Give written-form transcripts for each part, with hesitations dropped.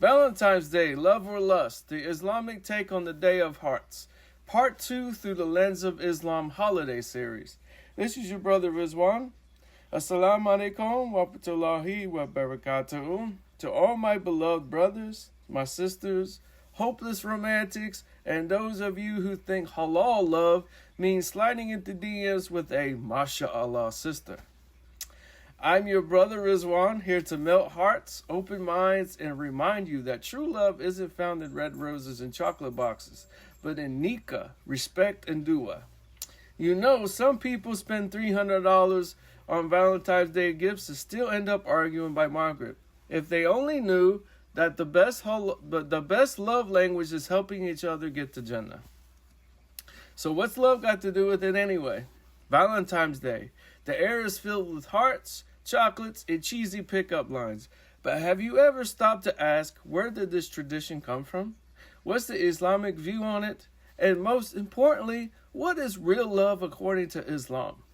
Valentine's Day, Love or Lust, the Islamic take on the Day of Hearts. Part 2 through the lens of Islam holiday series. This is your brother Rizwan. Assalamu alaikum wa rahmatullahi wa barakatuh. To all my beloved brothers, my sisters, hopeless romantics, and those of you who think halal love means sliding into DMs with a mashallah sister. I'm your brother Rizwan, here to melt hearts, open minds, and remind you that true love isn't found in red roses and chocolate boxes, but in nikah, respect, and dua. You know, some people spend $300 on Valentine's Day gifts and still end up arguing by Margaret. If they only knew that the best love language is helping each other get to Jannah. So what's love got to do with it anyway? Valentine's Day. The air is filled with hearts, chocolates, and cheesy pickup lines. But have you ever stopped to ask, where did this tradition come from? What's the Islamic view on it? And most importantly, what is real love according to Islam?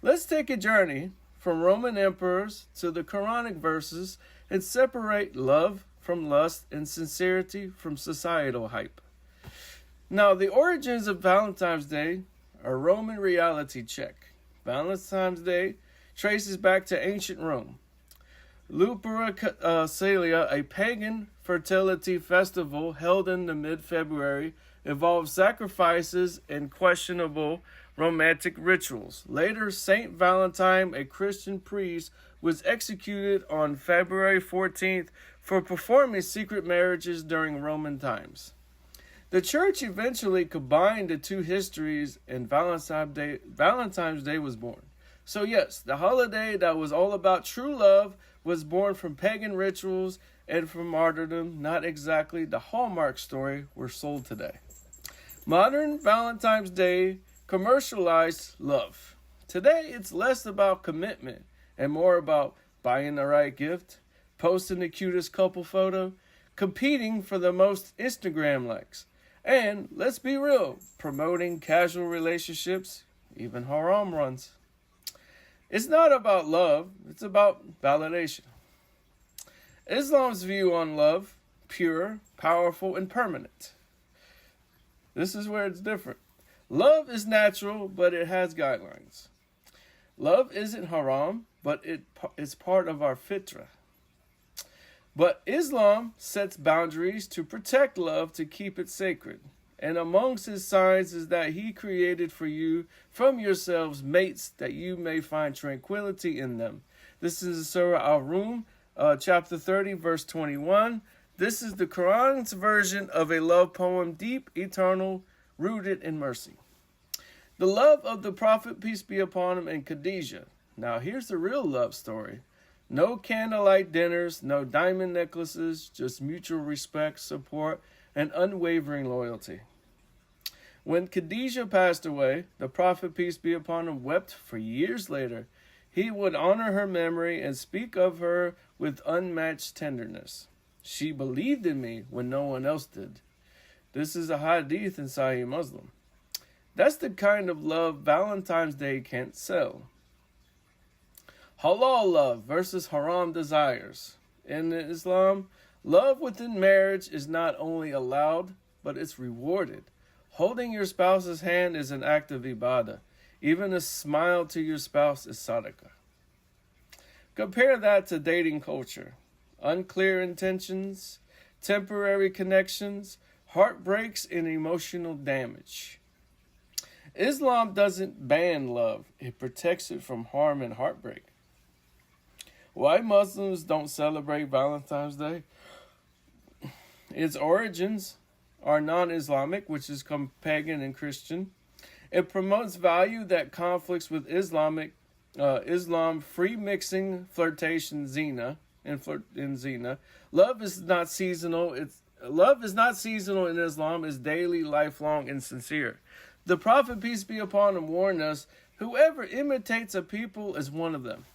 Let's take a journey from Roman emperors to the Quranic verses and separate love from lust and sincerity from societal hype. Now, the origins of Valentine's Day are Roman reality check. Valentine's Day traces back to ancient Rome. Lupercalia, a pagan fertility festival held in the mid-February, involved sacrifices and questionable romantic rituals. Later, Saint Valentine, a Christian priest, was executed on February 14th for performing secret marriages during Roman times. The church eventually combined the two histories, and Valentine's Day was born. So yes, the holiday that was all about true love was born from pagan rituals and from martyrdom, not exactly the Hallmark story we're sold today. Modern Valentine's Day commercialized love. Today, it's less about commitment and more about buying the right gift, posting the cutest couple photo, competing for the most Instagram likes, and, let's be real, promoting casual relationships, even haram runs. It's not about love, it's about validation. Islam's view on love, pure, powerful, and permanent. This is where it's different. Love is natural, but it has guidelines. Love isn't haram, but it's part of our fitrah. But Islam sets boundaries to protect love, to keep it sacred. And amongst his signs is that he created for you from yourselves mates that you may find tranquility in them. This is Surah Al-Rum, chapter 30, verse 21. This is the Quran's version of a love poem, deep, eternal, rooted in mercy. The love of the Prophet, peace be upon him, and Khadijah. Now here's the real love story. No candlelight dinners, no diamond necklaces, just mutual respect, support, and unwavering loyalty. When Khadijah passed away, the Prophet, peace be upon him, wept for years later. He would honor her memory and speak of her with unmatched tenderness. She believed in me when no one else did. This is a hadith in Sahih Muslim. That's the kind of love Valentine's Day can't sell. Halal love versus haram desires. In Islam, love within marriage is not only allowed, but it's rewarded. Holding your spouse's hand is an act of ibadah. Even a smile to your spouse is sadaqah. Compare that to dating culture. Unclear intentions, temporary connections, heartbreaks, and emotional damage. Islam doesn't ban love, it protects it from harm and heartbreak. Why Muslims don't celebrate Valentine's Day? Its origins are non-Islamic, which is pagan and Christian. It promotes value that conflicts with Islam, free mixing, flirtation, zina, and zina. Love is not seasonal. Love is not seasonal in Islam. It's daily, lifelong, and sincere. The Prophet, peace be upon him, warned us, whoever imitates a people is one of them.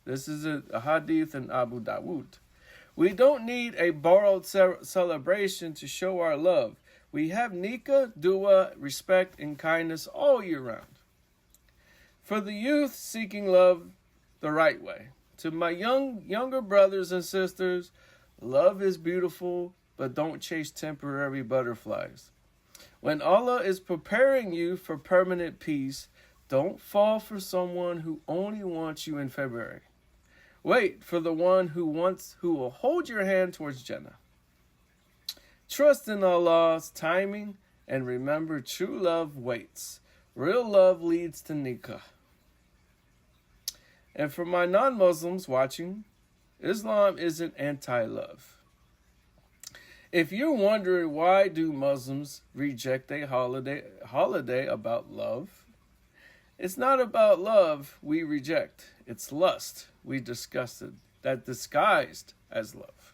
This is a hadith in Abu Dawood. We don't need a borrowed celebration to show our love. We have nikah, dua, respect, and kindness all year round. For the youth seeking love the right way, to my younger brothers and sisters, Love is beautiful, but don't chase temporary butterflies. When Allah is preparing you for permanent peace, don't fall for someone who only wants you in February. Wait for the one who will hold your hand towards Jannah. Trust in Allah's timing and remember true love waits. Real love leads to nikah. And for my non-Muslims watching, Islam isn't anti-love. If you're wondering why do Muslims reject a holiday about love, it's not about love we reject. It's lust we disgusted that disguised as love.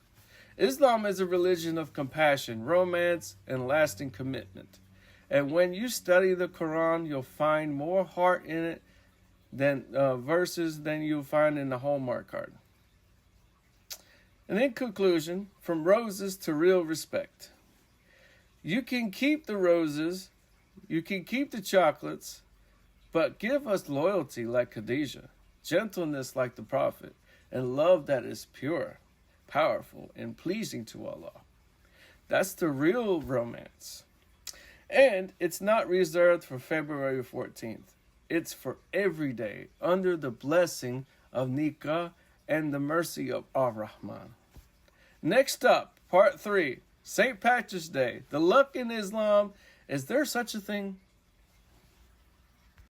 Islam is a religion of compassion, romance, and lasting commitment. And when you study the Quran, you'll find more heart in it than verses than you'll find in the Hallmark card. And in conclusion, from roses to real respect. You can keep the roses, you can keep the chocolates, but give us loyalty like Khadijah, gentleness like the Prophet, and love that is pure, powerful, and pleasing to Allah. That's the real romance. And it's not reserved for February 14th. It's for every day under the blessing of Nikah and the mercy of Ar-Rahman. Next up, part 3, St. Patrick's Day. The luck in Islam. Is there such a thing?